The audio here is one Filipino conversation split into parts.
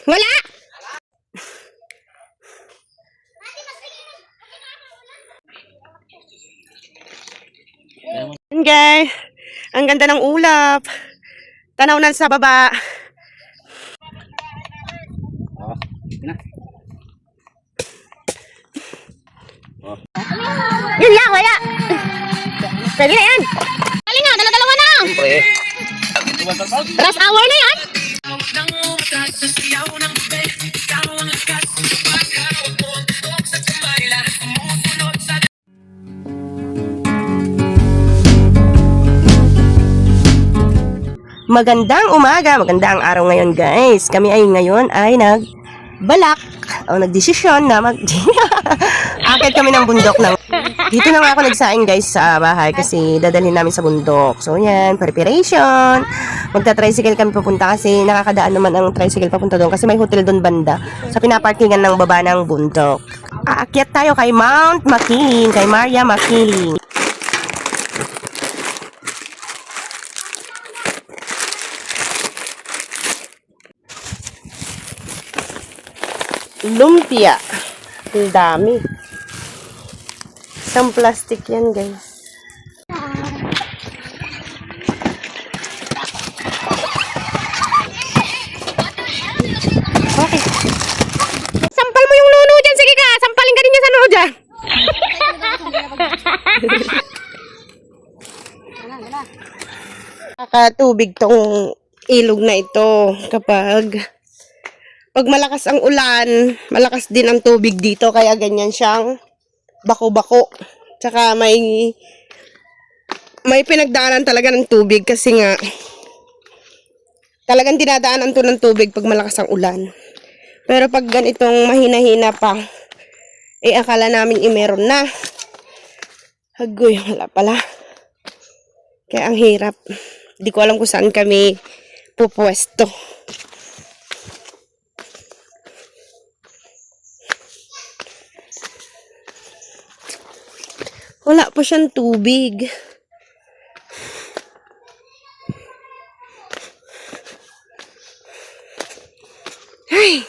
Wala! Yan guys, ang ganda ng ulap. Tanaw na sa baba. Yun lang, wala. Pwede na yan. Kali nga, dala-dalawa na. Rush hour na yan. Magandang umaga, magandang araw ngayon guys. Kami ay ngayon ay nagbalak o nagdesisyon na akit kami ng bundok ng dito na nga ako nagsaing guys sa bahay kasi dadalhin namin sa bundok. So yan, preparation. Magta-tricycle kami papunta kasi nakakadaan naman ang tricycle papunta doon kasi may hotel doon banda sa pinaparkingan ng baba ng bundok. Aakyat tayo kay Mount Makiling, kay Maria Makiling. Lumpia. Ang dami. Isang plastic yan, guys. Okay. Sampal mo yung nuno dyan. Sige ka. Sampalin ka din niya sa nuno dyan. Nakatubig tong ilog na ito kapag malakas ang ulan, malakas din ang tubig dito, kaya ganyan siyang bako-bako. Tsaka may pinagdaanan talaga ng tubig kasi nga talagang dinadaanan to ng tubig pag malakas ang ulan. Pero pag ganitong mahina-hina pa, akala namin meron na. Hagoy, wala pala. Kaya ang hirap. Hindi ko alam kung saan kami pupwesto. Wala pa siyang tubig. Ay!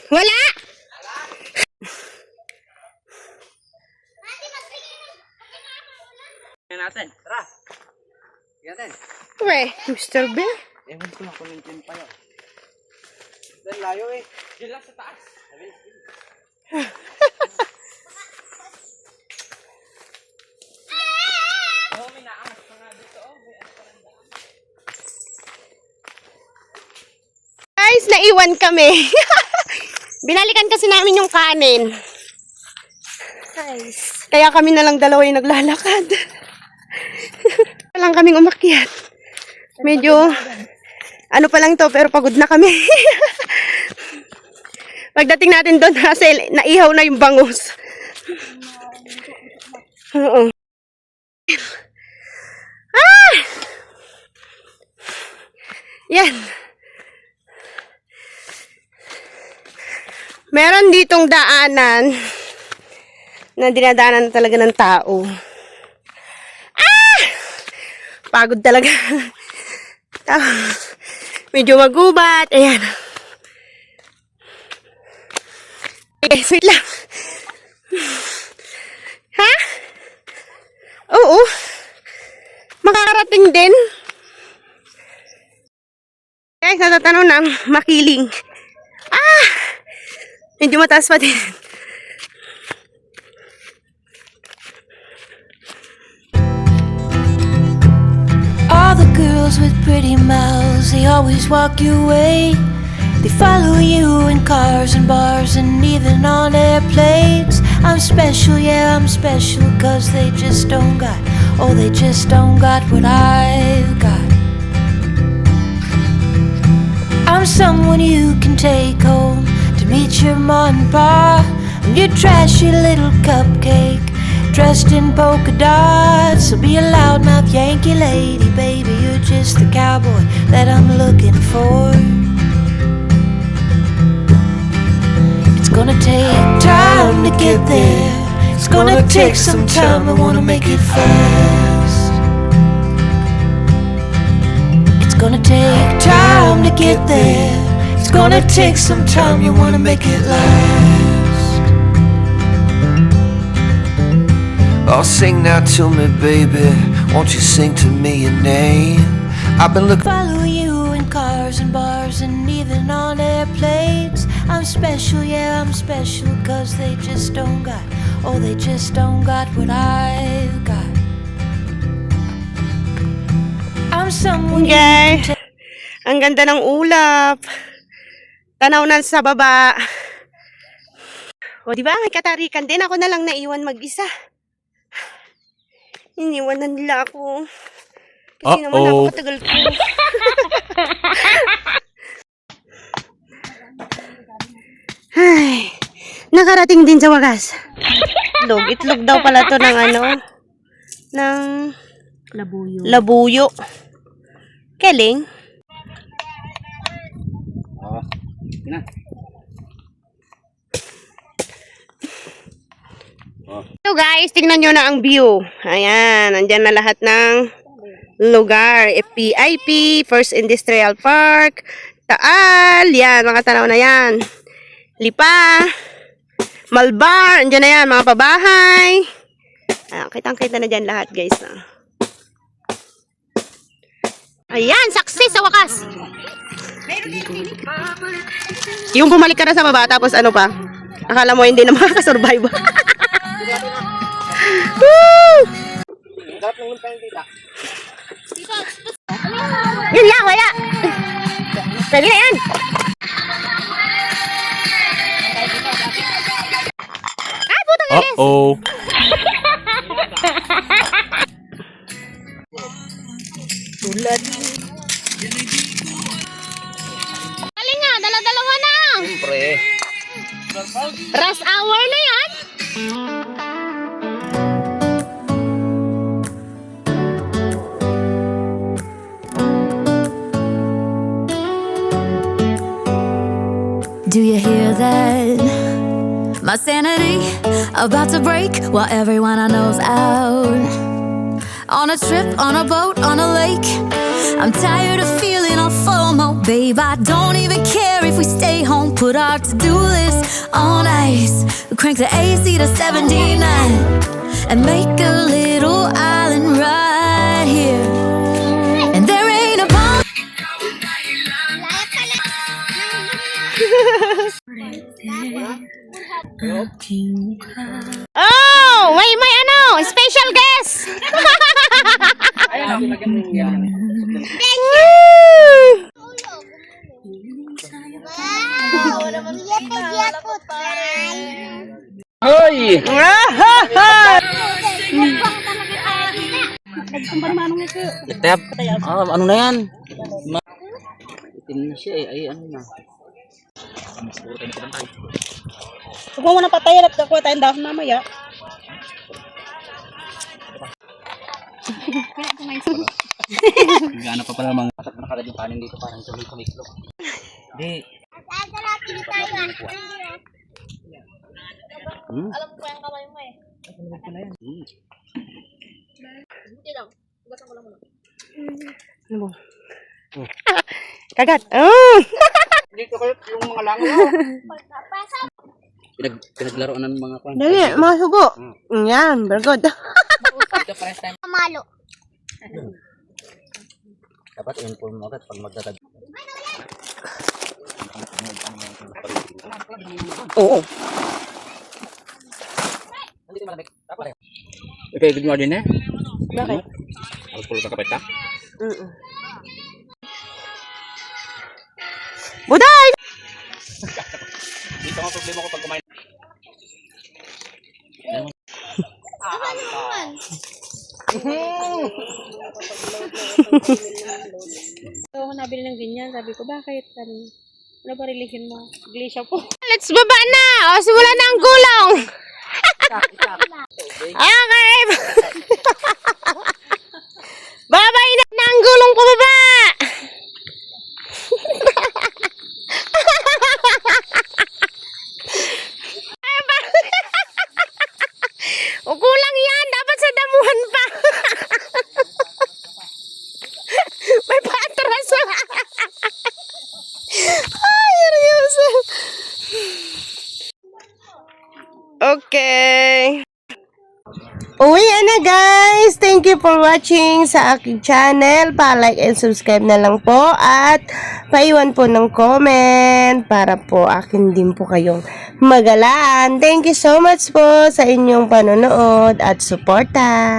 Wala! Natin, tara. Natin. Uwe, Mr. Bear. Ewan ko na kung nandiyan pa yun. Dahil layo eh. Diyan lang sa taas. May naangas pa nga dito. Guys, naiwan kami. Binalikan kasi namin yung kanin. Guys. Kaya kami na lang dalawa yung naglalakad. Lang kaming umakyat. Medyo ano pa lang to pero pagod na kami. Pagdating natin doon kasi naihaw na yung bangus. Oo. Ah! Yan. Meron ditong daanan na dinadaanan talaga ng tao. Ah! Pagod talaga. Medyo magubat. Ayan. Okay, wait lang. Ha? Oo. Makakarating din. Guys, natatanaw na ang Makiling. Ah! Medyo mataas pa din. With pretty mouths, they always walk your way. They follow you in cars and bars and even on airplanes. I'm special, yeah, I'm special, cause they just don't got, oh, they just don't got what I've got. I'm someone you can take home to meet your mom and pa. I'm your trashy little cupcake dressed in polka dots. So be a loudmouth Yankee lady, baby, you're just the cowboy that I'm looking for. It's gonna take time to get there. It's gonna take some time, I wanna make it fast. It's gonna take time to get there. It's gonna take some time, you wanna make it last. Oh, sing now to me, baby. Won't you sing to me your name? I've been looking. Follow you in cars and bars and even on airplanes. I'm special, yeah, I'm special, cause they just don't got, oh, they just don't got what I've got. I'm someone you Okay. Ang ganda ng ulap. Tanaw na sa baba. O, di ba? May katarikan din. Ako na lang naiwan mag-isa. Iniwanan nila ako. Kasi naman napakatagal ko. Ay, nakarating din sa wagas. Itlog daw pala to ng ano, ng labuyo. Keling. Na. So guys, tingnan nyo na ang view. Ayan, nandyan na lahat ng lugar. PIP, First Industrial Park, Taal, yan, mga tanaw na yan. Lipa, Malbar, andyan na yan, mga pabahay. Kitang-kita na dyan lahat guys. Ayan, success sa wakas. Yung bumalik ka na sa baba, tapos ano pa? Akala mo hindi na makakasurvive. Woo! Yun lang, wala. Pwede na yan. Ay, putang alis. Uh-oh. Tulad. Kali nga, dala-dalawa na. Siyempre. Rush hour na yan. Do you hear that? My sanity about to break while everyone I know's out. On a trip, on a boat, on a lake. I'm tired of feeling all FOMO, babe. I don't even care if we stay home. Put our to-do list on ice. We crank the AC to 79 and make a little island right here. And there ain't a bomb. Oh, may ano, special guest. Hoy! Itap. Ano na yan? Itim na siya eh. Ay, ano na. Huwag mo muna patayin at nakuha tayong dahon mamaya. Gano'n pa pala mga nakalaging panin dito parang tumiklop. Hindi. Alam ko yung kamay mo eh. Buti lang. Hugasan ko lang muna. Ano mo? Kagat. Dito kayo yung mga lango. Pinaglaruan ng mga kwan. Dali, mga sugo. Yan, very good. Malo. Dapat i-inform mo agad pag magdadag. Oo. Okay, good morning eh. Bakit? Ako pulo ka kapit ha? Buday! Dito ang problema ko pag kumain. So, ako nabili ng ganyan. Sabi ko, bakit? Ano ba religion mo? Iglesia po. Let's baba na! O, simula na ang gulong! Okay! Babay na ang gulong pababa! O kulang yan, dapat sa damuhan pa. May patras. Ay, seryoso. Okay. Uwi na guys. Thank you for watching sa aking channel. Pa-like and subscribe na lang po at paiwan po ng comment para po akin din po kayong magalaan. Thank you so much po sa inyong panonood at suporta.